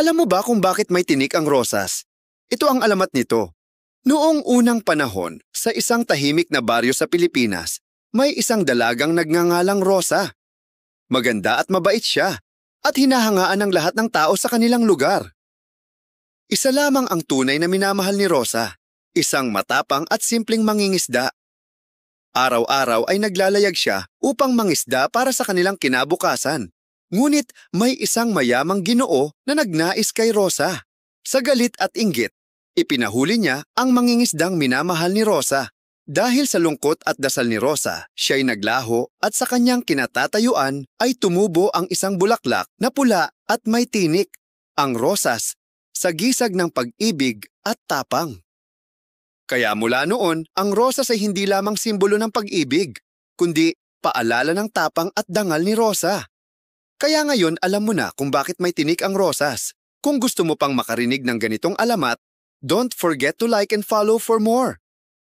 Alam mo ba kung bakit may tinik ang rosas? Ito ang alamat nito. Noong unang panahon, sa isang tahimik na baryo sa Pilipinas, may isang dalagang nagngangalang Rosa. Maganda at mabait siya, at hinahangaan ng lahat ng tao sa kanilang lugar. Isa lamang ang tunay na minamahal ni Rosa, isang matapang at simpleng mangingisda. Araw-araw ay naglalayag siya upang mangisda para sa kanilang kinabukasan. Ngunit may isang mayamang Ginoo na nagnais kay Rosa. Sa galit at inggit, ipinahuli niya ang mangingisdang minamahal ni Rosa. Dahil sa lungkot at dasal ni Rosa, siya'y naglaho at sa kanyang kinatatayuan ay tumubo ang isang bulaklak na pula at may tinik, ang rosas, sa gisag ng pag-ibig at tapang. Kaya mula noon, ang rosas ay hindi lamang simbolo ng pag-ibig, kundi paalala ng tapang at dangal ni Rosa. Kaya ngayon alam mo na kung bakit may tinik ang rosas. Kung gusto mo pang makarinig ng ganitong alamat, don't forget to like and follow for more.